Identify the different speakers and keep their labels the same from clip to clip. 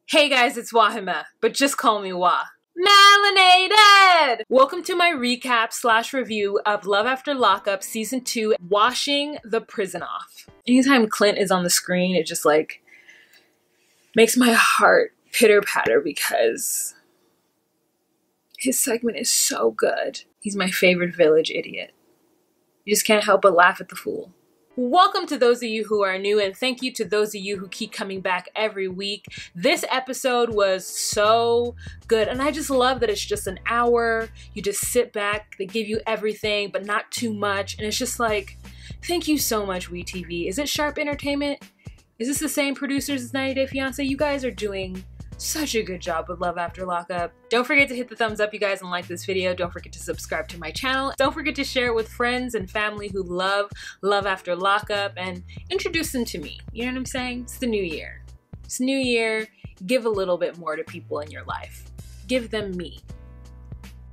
Speaker 1: Hey guys, it's Wahima, but just call me Wah. Melanated! Welcome to my recap / review of Love After Lockup Season 2, Washing the Prison Off. Anytime Clint is on the screen, it just like makes my heart pitter patter because his segment is so good. He's my favorite village idiot. You just can't help but laugh at the fool. Welcome to those of you who are new, and thank you to those of you who keep coming back every week. This episode was so good, and I just love that it's just an hour. You just sit back, they give you everything, but not too much, and it's just like, thank you so much, WeTv. Is it Sharp Entertainment? Is this the same producers as 90 Day Fiance? You guys are doing such a good job with Love After Lockup. Don't forget to hit the thumbs up, you guys, and like this video. Don't forget to subscribe to my channel. Don't forget to share it with friends and family who love Love After Lockup and introduce them to me. You know what I'm saying? It's the new year. It's new year. Give a little bit more to people in your life. Give them me.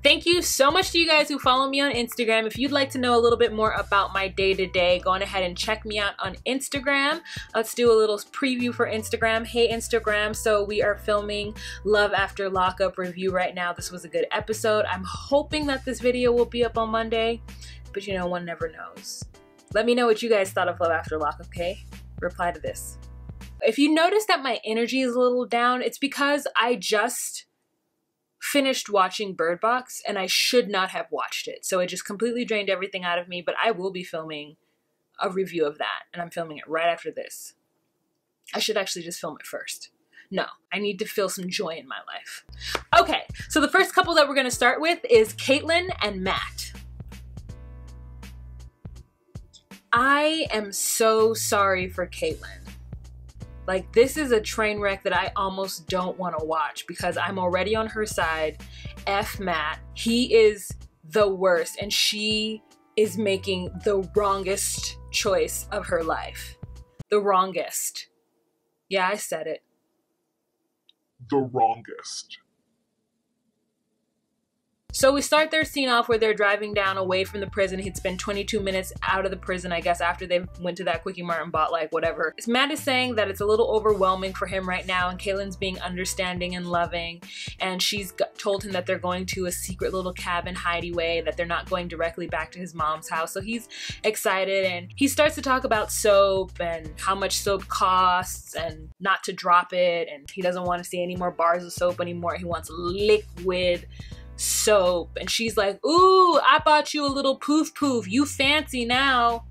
Speaker 1: Thank you so much to you guys who follow me on Instagram. If you'd like to know a little bit more about my day-to-day, go on ahead and check me out on Instagram. Let's do a little preview for Instagram. Hey Instagram, so we are filming Love After Lockup review right now. This was a good episode. I'm hoping that this video will be up on Monday, but you know, one never knows. Let me know what you guys thought of Love After Lockup, okay? Reply to this. If you notice that my energy is a little down, it's because I just finished watching Bird Box and I should not have watched it. So it just completely drained everything out of me, but I will be filming a review of that, and I'm filming it right after this. I should actually just film it first. No, I need to feel some joy in my life. Okay, so the first couple that we're gonna start with is Caitlin and Matt. I am so sorry for Caitlin. Like, this is a train wreck that I almost don't want to watch because I'm already on her side. F Matt. He is the worst, and she is making the wrongest choice of her life. The wrongest. Yeah, I said it.
Speaker 2: The wrongest.
Speaker 1: So we start their scene off where they're driving down away from the prison. It's been 22 minutes out of the prison, I guess, after they went to that Quickie Mart and bought like whatever. Matt is saying that it's a little overwhelming for him right now, and Caitlin's being understanding and loving, and she's told him that they're going to a secret little cabin hideaway, that they're not going directly back to his mom's house. So he's excited, and he starts to talk about soap and how much soap costs and not to drop it, and he doesn't want to see any more bars of soap anymore. He wants liquid soap, and she's like, ooh, I bought you a little poof poof, you fancy now.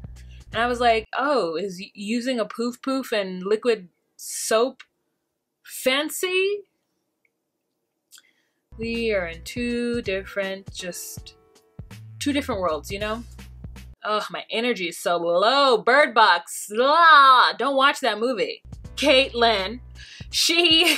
Speaker 1: And I was like, oh, is using a poof poof and liquid soap fancy? We are in two different worlds, you know? Oh, my energy is so low. Bird Box, don't watch that movie. Caitlin, she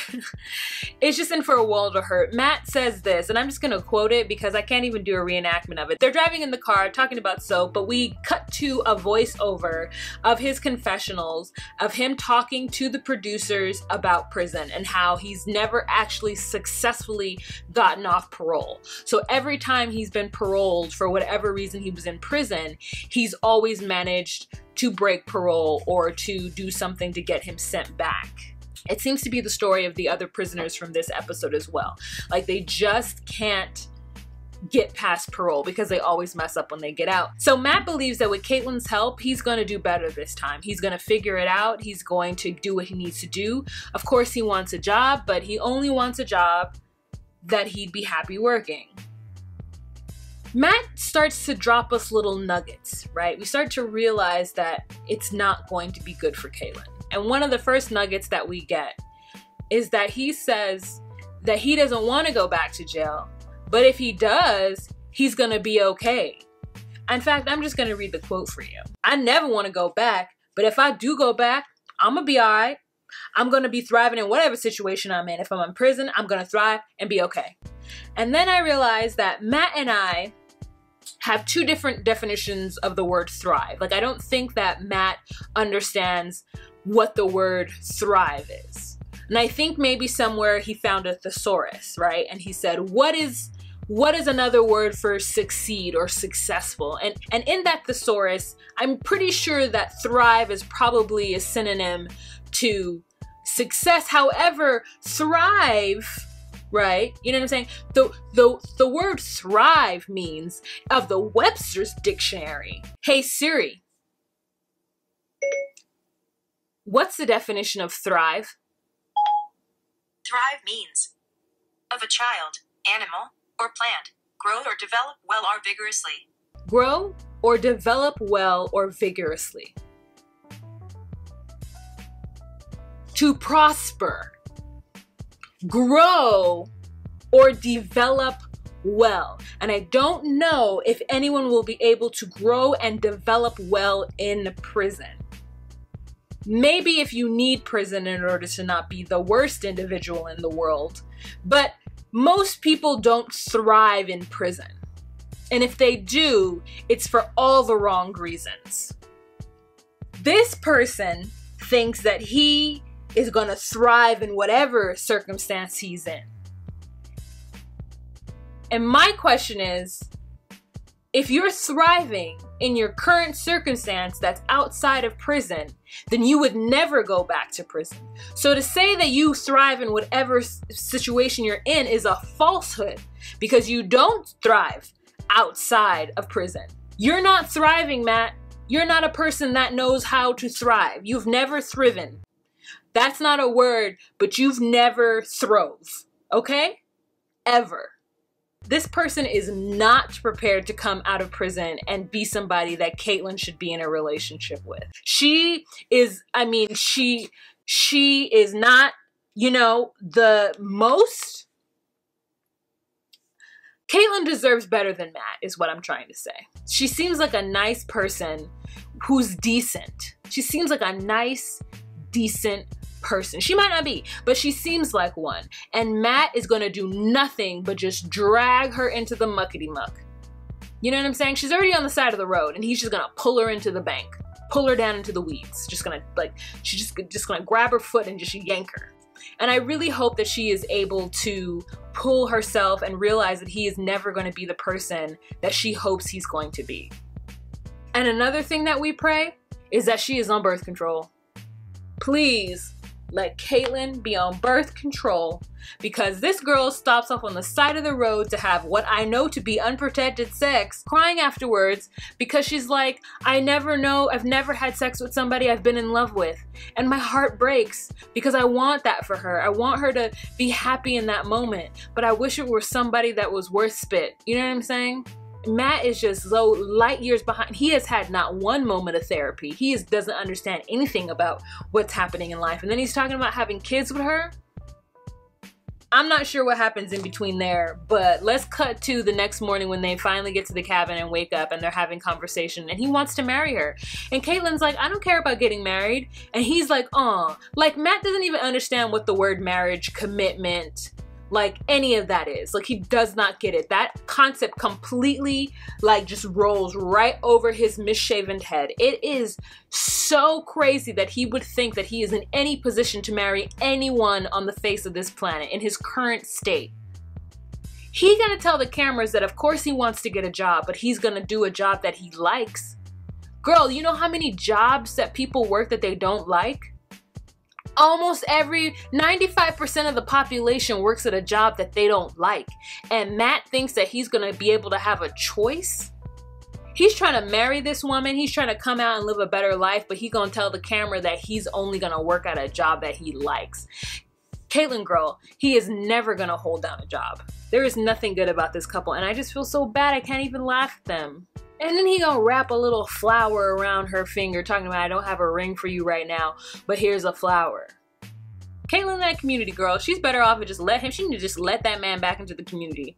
Speaker 1: is just in for a world of hurt. Matt says this, and I'm just gonna quote it because I can't even do a reenactment of it. They're driving in the car talking about soap, but we cut to a voiceover of his confessionals, of him talking to the producers about prison and how he's never actually successfully gotten off parole. So every time he's been paroled for whatever reason he was in prison, he's always managed to break parole or to do something to get him sent back. It seems to be the story of the other prisoners from this episode as well. Like, they just can't get past parole because they always mess up when they get out. So Matt believes that with Caitlin's help, he's going to do better this time. He's going to figure it out. He's going to do what he needs to do. Of course, he wants a job, but he only wants a job that he'd be happy working. Matt starts to drop us little nuggets, right? We start to realize that it's not going to be good for Caitlin. And one of the first nuggets that we get is that he says that he doesn't want to go back to jail, but if he does, he's gonna be okay. In fact, I'm just gonna read the quote for you. I never want to go back, but if I do go back, I'm gonna be all right. I'm gonna be thriving in whatever situation I'm in. If I'm in prison, I'm gonna thrive and be okay. And then I realized that Matt and I have two different definitions of the word thrive. Like, I don't think that Matt understands what the word thrive is. And I think maybe somewhere he found a thesaurus, right? And he said, what is another word for succeed or successful? And in that thesaurus, I'm pretty sure that thrive is probably a synonym to success. However, thrive, right? You know what I'm saying? The word thrive means, of the Webster's dictionary. Hey Siri, what's the definition of thrive?
Speaker 3: Thrive means of a child, animal, or plant, grow or develop well or vigorously.
Speaker 1: Grow or develop well or vigorously. To prosper. Grow or develop well. And I don't know if anyone will be able to grow and develop well in prison. Maybe if you need prison in order to not be the worst individual in the world, but most people don't thrive in prison. And if they do, it's for all the wrong reasons. This person thinks that he is going to thrive in whatever circumstance he's in. And my question is, if you're thriving in your current circumstance that's outside of prison, then you would never go back to prison. So to say that you thrive in whatever situation you're in is a falsehood, because you don't thrive outside of prison. You're not thriving, Matt. You're not a person that knows how to thrive. You've never thriven. That's not a word, but you've never throve, okay? Ever. This person is not prepared to come out of prison and be somebody that Caitlyn should be in a relationship with. She is, I mean, she is not, you know, the most. Caitlyn deserves better than Matt, is what I'm trying to say. She seems like a nice person who's decent. She seems like a nice, decent person. She might not be, but she seems like one. And Matt is gonna do nothing but just drag her into the muckety muck. You know what I'm saying? She's already on the side of the road and he's just gonna pull her into the bank, pull her down into the weeds. Just gonna, like, she's just gonna grab her foot and just yank her. And I really hope that she is able to pull herself and realize that he is never going to be the person that she hopes he's going to be. And another thing that we pray is that she is on birth control. Please let Caitlyn be on birth control, because this girl stops off on the side of the road to have what I know to be unprotected sex, crying afterwards because she's like, I've never had sex with somebody I've been in love with. And my heart breaks because I want that for her. I want her to be happy in that moment, but I wish it were somebody that was worth spit. You know what I'm saying? Matt is just so light years behind. He has had not one moment of therapy. He doesn't understand anything about what's happening in life. And then he's talking about having kids with her. I'm not sure what happens in between there, but let's cut to the next morning when they finally get to the cabin and wake up and they're having conversation and he wants to marry her. And Caitlyn's like, I don't care about getting married. And he's like, like Matt doesn't even understand what the word marriage, commitment, like any of that is. Like, he does not get it. That concept completely like just rolls right over his misshaven head. It is so crazy that he would think that he is in any position to marry anyone on the face of this planet in his current state. He's gonna tell the cameras that of course he wants to get a job, but he's gonna do a job that he likes. Girl, you know how many jobs that people work that they don't like? Almost 95% of the population works at a job that they don't like. And Matt thinks that he's gonna be able to have a choice. He's trying to marry this woman. He's trying to come out and live a better life, but he's gonna tell the camera that he's only gonna work at a job that he likes. Caitlyn, girl, he is never gonna hold down a job. There is nothing good about this couple, and I just feel so bad I can't even laugh at them. And then he gonna wrap a little flower around her finger, talking about, I don't have a ring for you right now, but here's a flower. Caitlyn, that community girl, she's better off to just she need to just let that man back into the community.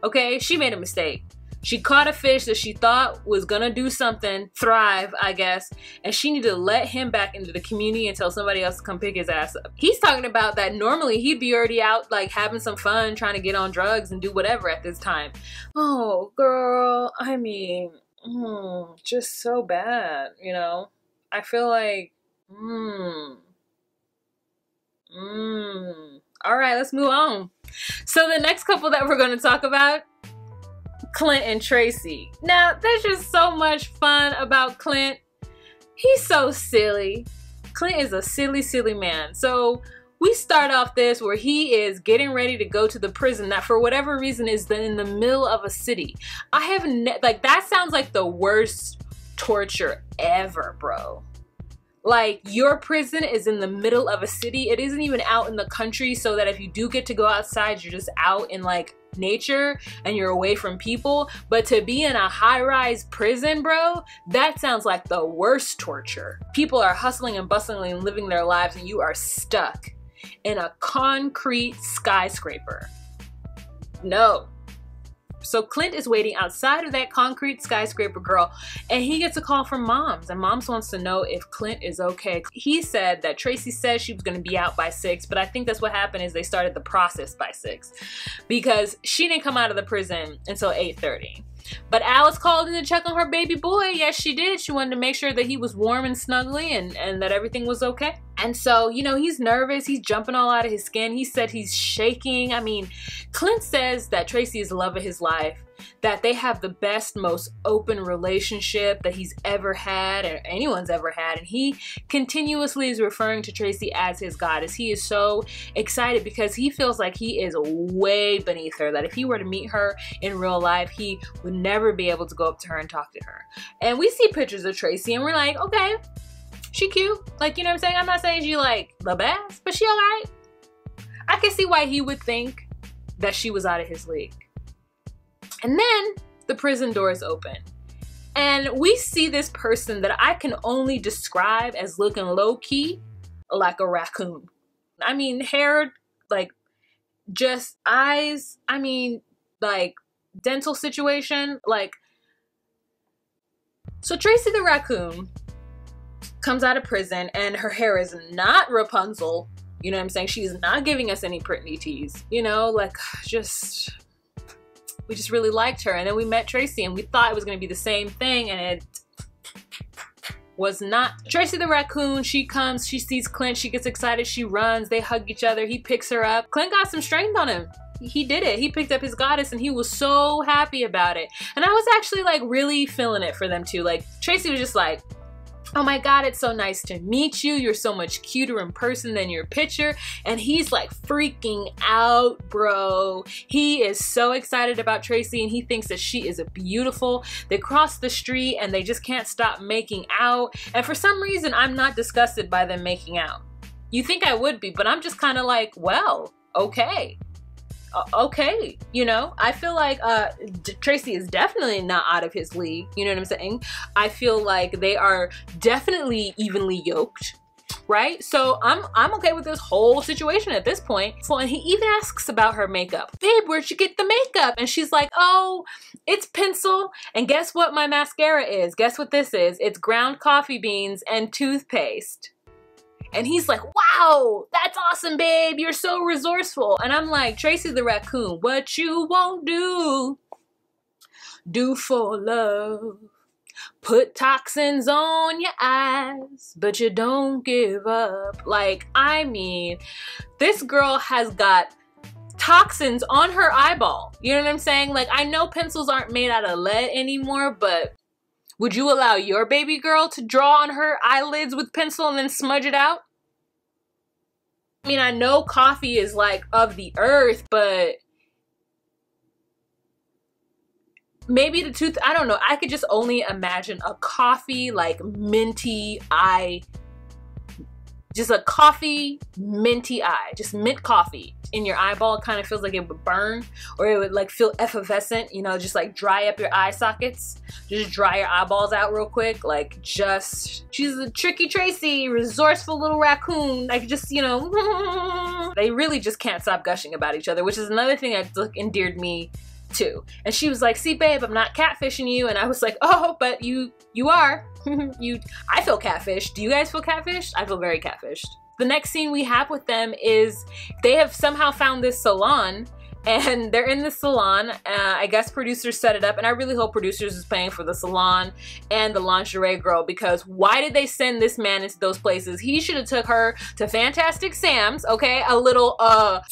Speaker 1: Okay, she made a mistake. She caught a fish that she thought was gonna do something, thrive, I guess, and she needed to let him back into the community and tell somebody else to come pick his ass up. He's talking about that normally he'd be already out like having some fun, trying to get on drugs and do whatever at this time. Oh, girl, I mean, just so bad, you know? I feel like, all right, let's move on. So the next couple that we're going to talk about, Clint and Tracie. Now, there's just so much fun about Clint. He's so silly. Clint is a silly, silly man. So we start off this where he is getting ready to go to the prison that for whatever reason is in the middle of a city. I have like, that sounds like the worst torture ever, bro. Like, your prison is in the middle of a city. It isn't even out in the country, so that if you do get to go outside, you're just out in like nature and you're away from people. But to be in a high-rise prison, bro, that sounds like the worst torture. People are hustling and bustling and living their lives, and you are stuck in a concrete skyscraper. No. So Clint is waiting outside of that concrete skyscraper, girl, and he gets a call from Moms, and Moms wants to know if Clint is okay. He said that Tracie said she was going to be out by 6, but I think that's what happened is they started the process by 6 because she didn't come out of the prison until 8:30. But Alice called in to check on her baby boy. Yes, she did. She wanted to make sure that he was warm and snuggly and that everything was okay. And so, you know, he's nervous. He's jumping all out of his skin. He said he's shaking. I mean, Clint says that Tracie is the love of his life, that they have the best, most open relationship that he's ever had or anyone's ever had. And he continuously is referring to Tracie as his goddess. He is so excited because he feels like he is way beneath her, that if he were to meet her in real life, he would never be able to go up to her and talk to her. And we see pictures of Tracie and we're like, okay, she cute. Like, you know what I'm saying? I'm not saying she like the best, but she all right. I can see why he would think that she was out of his league. And then the prison doors open and we see this person that I can only describe as looking low-key like a raccoon. I mean, hair, like just eyes, I mean, like dental situation, like. So Tracie the raccoon comes out of prison and her hair is not Rapunzel. You know what I'm saying? She's not giving us any Britney tease, you know, like we just really liked her. And then we met Tracie and we thought it was going to be the same thing, and it was not. Tracie the raccoon, she comes, she sees Clint, she gets excited, she runs, they hug each other, he picks her up. Clint got some strength on him. He did it. He picked up his goddess and he was so happy about it. And I was actually like really feeling it for them too. Like Tracie was just like, oh my God, it's so nice to meet you. You're so much cuter in person than your picture. And he's like freaking out, bro. He is so excited about Tracie and he thinks that she is beautiful. They cross the street and they just can't stop making out. And for some reason, I'm not disgusted by them making out. You think I would be, but I'm just kind of like, well, okay. Okay, you know, I feel like Tracie is definitely not out of his league, you know what I'm saying? I feel like they are definitely evenly yoked, right? So I'm okay with this whole situation at this point. So, and he even asks about her makeup. Babe, where'd you get the makeup? And she's like, oh, it's pencil. And guess what my mascara is? Guess what this is? It's ground coffee beans and toothpaste. And he's like, wow, that's awesome, babe. You're so resourceful. And I'm like, Tracie the raccoon, what you won't do for love. Put toxins on your eyes, but you don't give up. Like, I mean, this girl has got toxins on her eyeball. You know what I'm saying? Like, I know pencils aren't made out of lead anymore, but would you allow your baby girl to draw on her eyelids with pencil and then smudge it out? I mean, I know coffee is like of the earth, but maybe the tooth, I don't know. I could just only imagine a coffee, like minty eye, just a coffee minty eye, just mint coffee in your eyeball. It kind of feels like it would burn, or it would like feel effervescent, you know, just like dry up your eye sockets, just dry your eyeballs out real quick. Like, just, she's a tricky Tracie, resourceful little raccoon. Like, just, you know, they really just can't stop gushing about each other, which is another thing that endeared me too. And she was like, see babe, I'm not catfishing you. And I was like, oh, but you are. I feel catfished. Do you guys feel catfished? I feel very catfished. The next scene we have with them is they have somehow found this salon, and they're in the salon. I guess producers set it up, and I really hope producers is paying for the salon and the lingerie girl, because why did they send this man into those places? He should have took her to Fantastic Sam's, okay? A little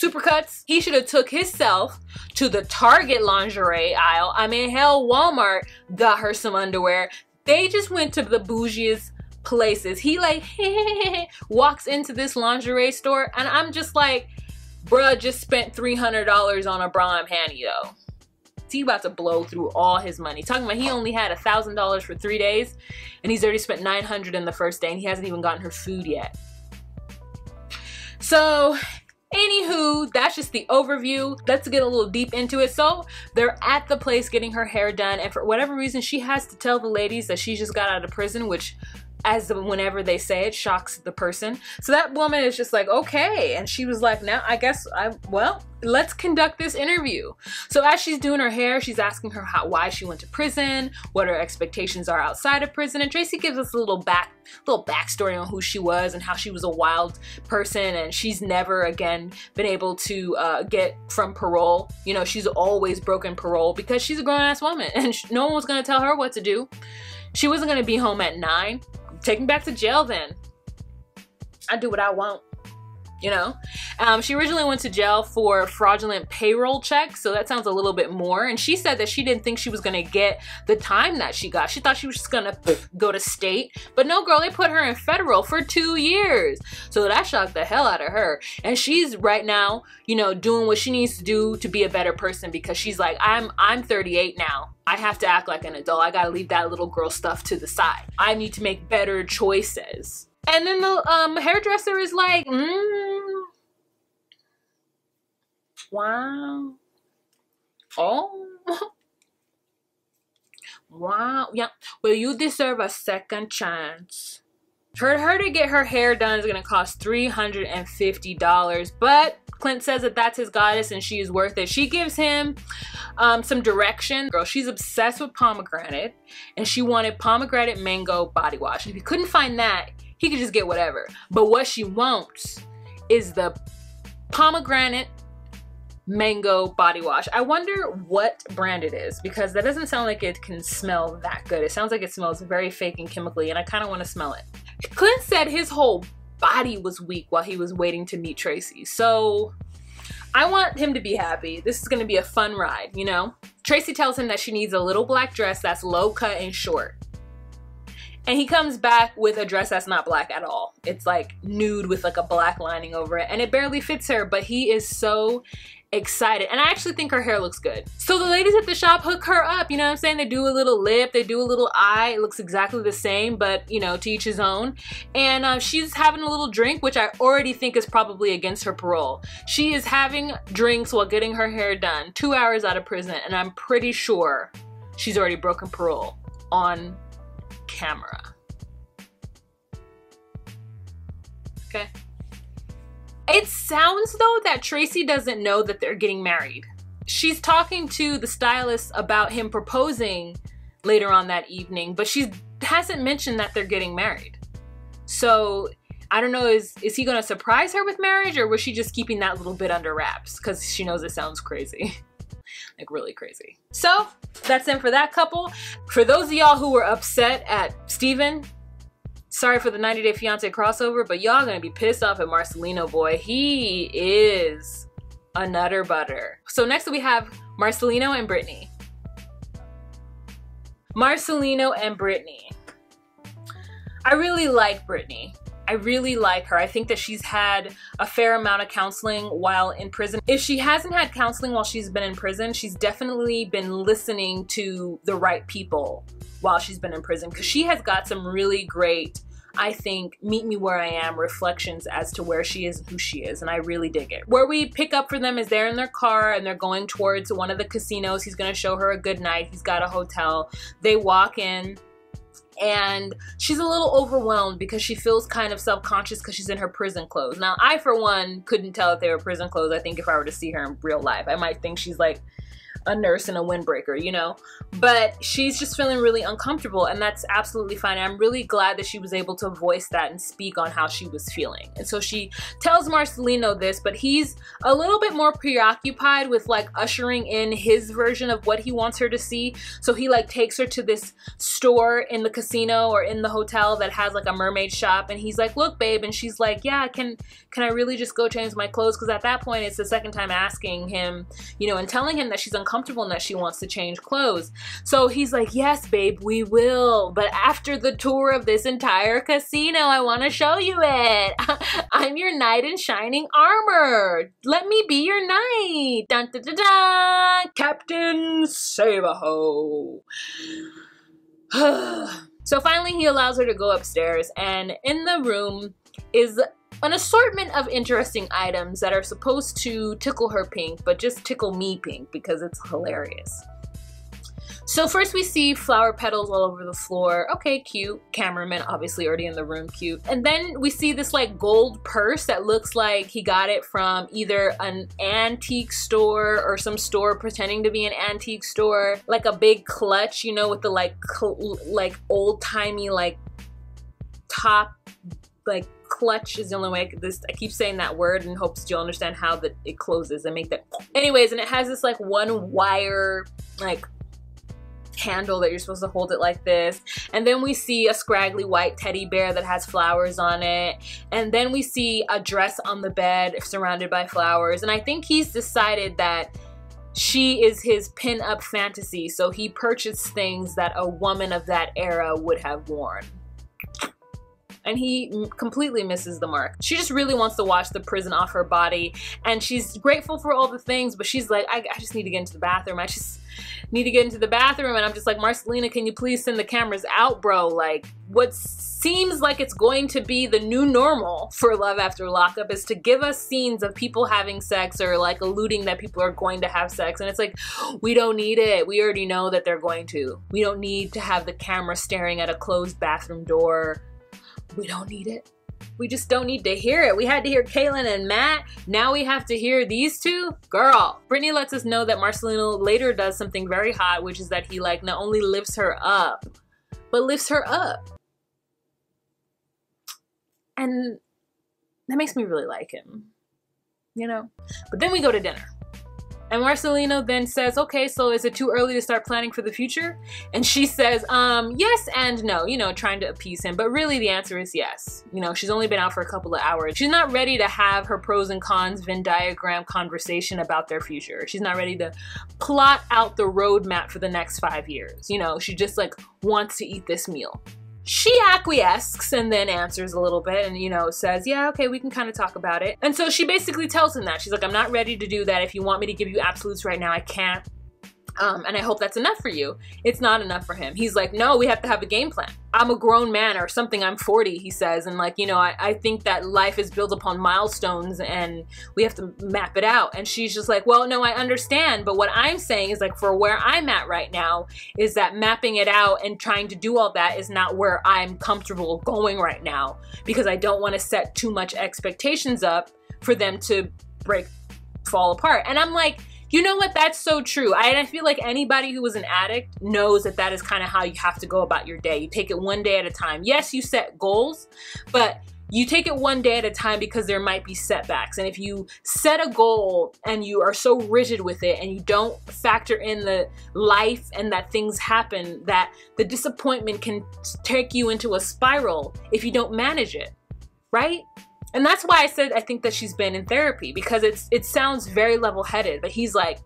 Speaker 1: Supercuts. He should have took himself to the Target lingerie aisle. I mean, hell, Walmart got her some underwear. They just went to the bougiest places. He like walks into this lingerie store and I'm just like, bruh just spent $300 on a bra and panty though. He about to blow through all his money. Talking about he only had $1,000 for 3 days and he's already spent $900 in the first day and he hasn't even gotten her food yet. So anywho, that's just the overview. Let's get a little deep into it. So they're at the place getting her hair done and for whatever reason she has to tell the ladies that she just got out of prison, which whenever they say it shocks the person. So that woman is just like, okay, and she was like, now I guess well, let's conduct this interview. So as she's doing her hair, she's asking her why she went to prison, what her expectations are outside of prison, and TRACIE gives us a little backstory on who she was and how she was a wild person and she's never again been able to get from parole. You know, she's always broken parole because she's a grown-ass woman and no one was gonna tell her what to do. She wasn't gonna be home at 9. Take me back to jail then. I do what I want, you know? She originally went to jail for fraudulent payroll checks, so that sounds a little bit more. And she said that she didn't think she was gonna get the time that she got. She thought she was just gonna go to state. But no, girl, they put her in federal for 2 years. So that shocked the hell out of her. And she's right now, you know, doing what she needs to do to be a better person because she's like, I'm 38 now. I have to act like an adult. I gotta leave that little girl stuff to the side. I need to make better choices. And then the hairdresser is like, wow. Oh. Wow. Yeah. Well, you deserve a second chance. For her to get her hair done is gonna cost $350, but Clint says that that's his goddess and she is worth it. She gives him some direction. Girl, she's obsessed with pomegranate and she wanted pomegranate mango body wash. And if he couldn't find that, he could just get whatever. But what she wants is the pomegranate mango body wash. I wonder what brand it is because that doesn't sound like it can smell that good. It sounds like it smells very fake and chemically and I kind of want to smell it. Clint said his whole body was weak while he was waiting to meet TRACIE. So I want him to be happy. This is gonna be a fun ride, you know? TRACIE tells him that she needs a little black dress that's low cut and short. And he comes back with a dress that's not black at all. It's like nude with like a black lining over it and it barely fits her, but he is so excited. And I actually think her hair looks good. So the ladies at the shop hook her up, you know what I'm saying? They do a little lip, they do a little eye. It looks exactly the same, but you know, to each his own. And she's having a little drink, which I already think is probably against her parole. She is having drinks while getting her hair done, 2 hours out of prison, and I'm pretty sure she's already broken parole on camera. Okay. It sounds though that TRACIE doesn't know that they're getting married. She's talking to the stylist about him proposing later on that evening, but she hasn't mentioned that they're getting married. So I don't know, is he gonna surprise her with marriage or was she just keeping that little bit under wraps because she knows it sounds crazy. Like really crazy. So that's it for that couple. For those of y'all who were upset at Steven, sorry for the 90 Day Fiancé crossover, but y'all gonna be pissed off at Marcelino, boy. He is a nutter butter. So next we have Marcelino and BRITTANY. Marcelino and BRITTANY. I really like BRITTANY. I really like her. I think that she's had a fair amount of counseling while in prison. If she hasn't had counseling while she's been in prison, she's definitely been listening to the right people while she's been in prison because she has got some really great, I think, meet me where I am reflections as to where she is and who she is, and I really dig it. Where we pick up for them is they're in their car and they're going towards one of the casinos. He's gonna show her a good night. He's got a hotel. They walk in and she's a little overwhelmed because she feels kind of self-conscious because she's in her prison clothes. Now, I, for one, couldn't tell if they were prison clothes. I think if I were to see her in real life, I might think she's like a nurse and a windbreaker, you know? But she's just feeling really uncomfortable, and that's absolutely fine. I'm really glad that she was able to voice that and speak on how she was feeling. And so she tells Marcelino this, but he's a little bit more preoccupied with like ushering in his version of what he wants her to see. So he like takes her to this store in the casino or in the hotel that has like a mermaid shop, and he's like, look, babe, and she's like, yeah, can I really just go change my clothes? Because at that point, it's the second time asking him, you know, and telling him that she's uncomfortable uncomfortable and that she wants to change clothes. So he's like, yes, babe, we will. But after the tour of this entire casino, I want to show you it. I'm your knight in shining armor. Let me be your knight. Dun, dun, dun, dun. Captain Save-A-Ho. So finally he allows her to go upstairs, and in the room is an assortment of interesting items that are supposed to tickle her pink, but just tickle me pink because it's hilarious. So first we see flower petals all over the floor. Okay, cute. Cameraman obviously already in the room, cute. And then we see this like gold purse that looks like he got it from either an antique store or some store pretending to be an antique store. Like a big clutch, you know, with the like old-timey like top, like clutch is the only way I keep saying that word in hopes you'll understand how that it closes and make that. Anyways, and it has this like one wire like handle that you're supposed to hold it like this. And then we see a scraggly white teddy bear that has flowers on it. And then we see a dress on the bed surrounded by flowers. And I think he's decided that she is his pin-up fantasy. So he purchased things that a woman of that era would have worn. And he completely misses the mark. She just really wants to wash the prison off her body, and she's grateful for all the things, but she's like, I just need to get into the bathroom. I just need to get into the bathroom. And I'm just like, Marcelina, can you please send the cameras out, bro? Like, what seems like it's going to be the new normal for Love After Lockup is to give us scenes of people having sex or like alluding that people are going to have sex. And it's like, we don't need it. We already know that they're going to. We don't need to have the camera staring at a closed bathroom door. We don't need it. We just don't need to hear it. We had to hear Caitlyn and Matt. Now we have to hear these two? Girl. Brittany lets us know that Marcelino later does something very hot, which is that he like not only lifts her up, but lifts her up. And that makes me really like him, you know? But then we go to dinner. And Marcelino then says, okay, so is it too early to start planning for the future? And she says, yes and no, you know, trying to appease him. But really the answer is yes. You know, she's only been out for a couple of hours. She's not ready to have her pros and cons Venn diagram conversation about their future. She's not ready to plot out the roadmap for the next 5 years. You know, she just like wants to eat this meal. She acquiesces and then answers a little bit and, you know, says, yeah, okay, we can kind of talk about it. And so she basically tells him that. She's like, I'm not ready to do that. If you want me to give you absolutes right now, I can't. And I hope that's enough for you. It's not enough for him. He's like, no, we have to have a game plan. I'm a grown man or something. I'm 40, he says. And like, you know, I think that life is built upon milestones and we have to map it out. And she's just like, well, no, I understand. But what I'm saying is like for where I'm at right now is that mapping it out and trying to do all that is not where I'm comfortable going right now because I don't want to set too much expectations up for them to fall apart. And I'm like, you know what? That's so true. I feel like anybody who is an addict knows that that is kind of how you have to go about your day. You take it one day at a time. Yes, you set goals, but you take it one day at a time because there might be setbacks. And if you set a goal and you are so rigid with it and you don't factor in the life and that things happen, that the disappointment can take you into a spiral if you don't manage it, right? And that's why I said I think that she's been in therapy because it sounds very level-headed, but he's like,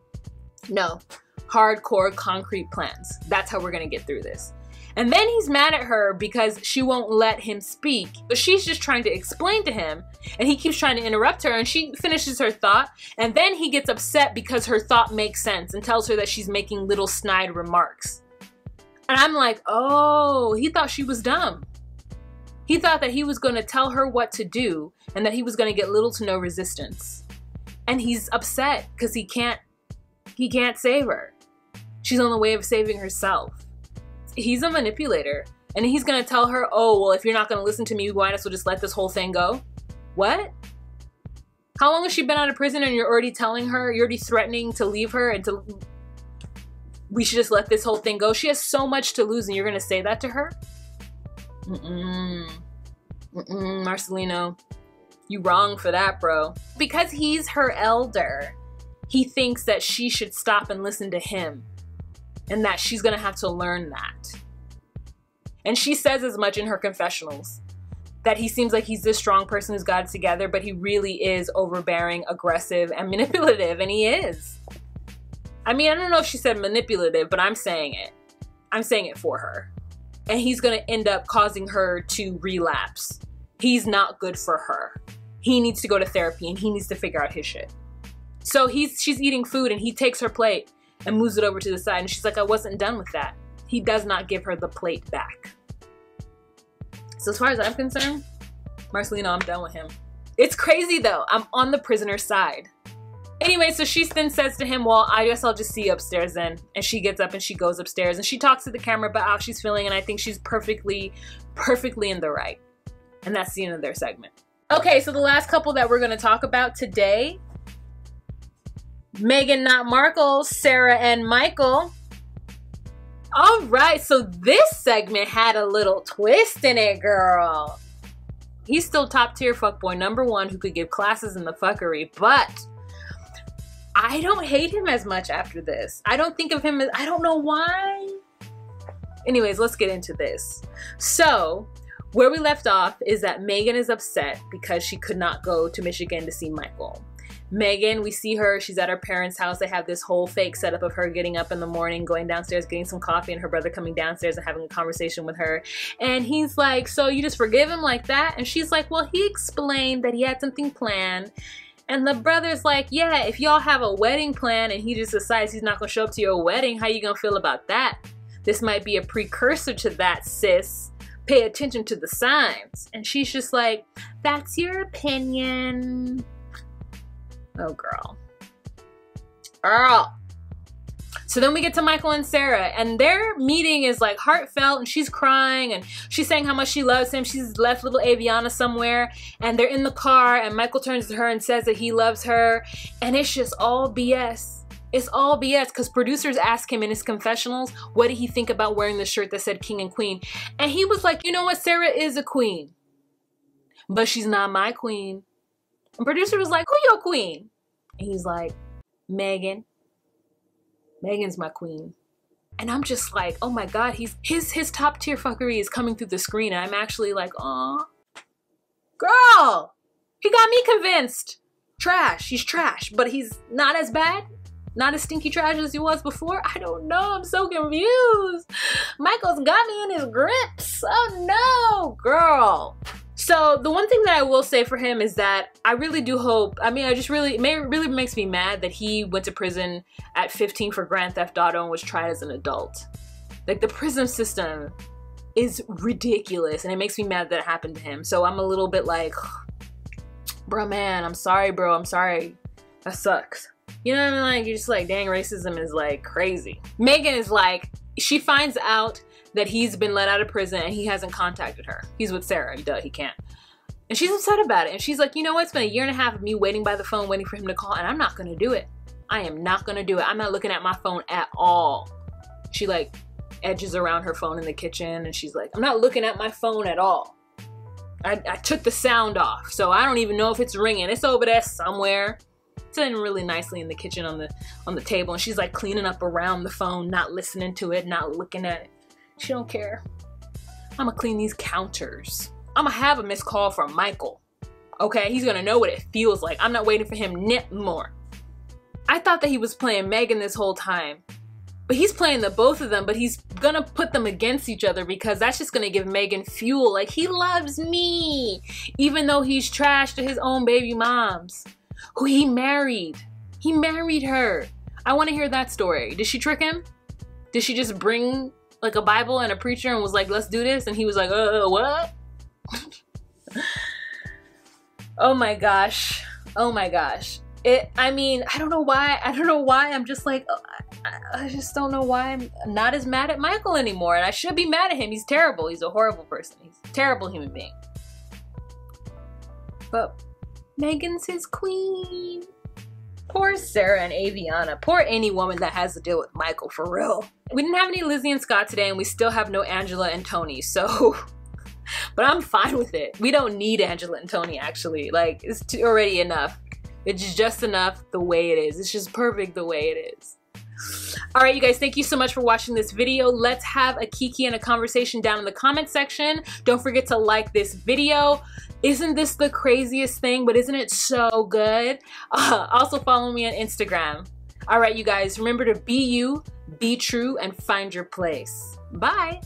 Speaker 1: no, hardcore concrete plans. That's how we're gonna get through this. And then he's mad at her because she won't let him speak, but she's just trying to explain to him and he keeps trying to interrupt her and she finishes her thought and then he gets upset because her thought makes sense and tells her that she's making little snide remarks. And I'm like, oh, he thought she was dumb. He thought that he was going to tell her what to do and that he was going to get little to no resistance. And he's upset because he can't save her. She's on the way of saving herself. He's a manipulator and he's going to tell her, oh, well, if you're not going to listen to me, why not so just let this whole thing go? What? How long has she been out of prison and you're already telling her, you're already threatening to leave her and we should just let this whole thing go? She has so much to lose and you're going to say that to her? Marcelino, you wrong for that, bro. Because he's her elder, he thinks that she should stop and listen to him and that she's gonna have to learn that. And she says as much in her confessionals, that he seems like he's this strong person who's got it together, but he really is overbearing, aggressive, and manipulative, and he is. I mean, I don't know if she said manipulative, but I'm saying it. I'm saying it for her. And he's gonna end up causing her to relapse. He's not good for her. He needs to go to therapy and he needs to figure out his shit. So she's eating food and he takes her plate and moves it over to the side. And she's like, I wasn't done with that. He does not give her the plate back. So as far as I'm concerned, Marcelino, I'm done with him. It's crazy though. I'm on the prisoner's side. Anyway, so she then says to him, well, I guess I'll just see you upstairs then. And she gets up and she goes upstairs and she talks to the camera about how she's feeling. And I think she's perfectly in the right. And that's the end of their segment. Okay, so the last couple that we're going to talk about today, Meghan, not Markle, Sarah and Michael. All right, so this segment had a little twist in it, girl. He's still top tier fuckboy #1 who could give classes in the fuckery, but I don't hate him as much after this. I don't think of him as, I don't know why. Anyways, let's get into this. So, where we left off is that Meghan is upset because she could not go to Michigan to see Michael. Meghan, we see her, she's at her parents' house. They have this whole fake setup of her getting up in the morning, going downstairs, getting some coffee, and her brother coming downstairs and having a conversation with her. And he's like, so you just forgive him like that? And she's like, well, he explained that he had something planned. And the brother's like, yeah, if y'all have a wedding plan and he just decides he's not gonna show up to your wedding, how you gonna feel about that? This might be a precursor to that, sis. Pay attention to the signs. And she's just like, that's your opinion. Oh, girl. Girl. So then we get to Michael and Sarah, and their meeting is like heartfelt, and she's crying, and she's saying how much she loves him. She's left little Aviana somewhere, and they're in the car, and Michael turns to her and says that he loves her, and it's just all BS. It's all BS, because producers asked him in his confessionals, what did he think about wearing the shirt that said King and Queen? And he was like, you know what, Sarah is a queen, but she's not my queen. And producer was like, who your queen? And he's like, Meghan. Meghan's my queen. And I'm just like, oh my God, his top tier fuckery is coming through the screen. And I'm actually like, aw, girl, he got me convinced. Trash, he's trash, but he's not as bad. Not as stinky trash as he was before. I don't know, I'm so confused. Michael's got me in his grips. Oh no, girl. So the one thing that I will say for him is that I really do hope, I mean, it really makes me mad that he went to prison at 15 for Grand Theft Auto and was tried as an adult. Like, the prison system is ridiculous, and it makes me mad that it happened to him. So I'm a little bit like, bro, man, I'm sorry, bro, I'm sorry. That sucks. You know what I mean? Like, you're just like, dang, racism is like crazy. Meghan is like, she finds out that he's been let out of prison and he hasn't contacted her. He's with Sarah, duh, he can't. And she's upset about it. And she's like, you know what? It's been 1.5 years of me waiting by the phone, waiting for him to call, and I'm not gonna do it. I am not gonna do it. I'm not looking at my phone at all. She like edges around her phone in the kitchen and she's like, I'm not looking at my phone at all. I took the sound off, so I don't even know if it's ringing. It's over there somewhere. Sitting really nicely in the kitchen on the table, and she's like cleaning up around the phone, not listening to it, not looking at it. She don't care. I'ma clean these counters. I'ma have a missed call from Michael. Okay, he's gonna know what it feels like. I'm not waiting for him more. I thought that he was playing Meghan this whole time, but he's playing the both of them, but he's gonna put them against each other because that's just gonna give Meghan fuel. Like, he loves me, even though he's trash to his own baby moms, who he married. He married her. I wanna hear that story. Did she trick him? Did she just bring like a Bible and a preacher and was like, let's do this? And he was like, what? Oh my gosh. Oh my gosh. I mean, I don't know why. I'm just like, I just don't know why I'm not as mad at Michael anymore. And I should be mad at him. He's terrible. He's a horrible person. He's a terrible human being. But Meghan's his queen. Poor Sarah and Aviana. Poor any woman that has to deal with Michael, for real. We didn't have any Lizzie and Scott today, and we still have no Angela and Tony, so... But I'm fine with it. We don't need Angela and Tony, actually. Like, it's already enough. It's just enough the way it is. It's just perfect the way it is. Alright, you guys, thank you so much for watching this video. Let's have a kiki and a conversation down in the comment section. Don't forget to like this video. Isn't this the craziest thing? But isn't it so good? Also follow me on Instagram. All right, you guys, remember to be you, be true, and find your place. Bye.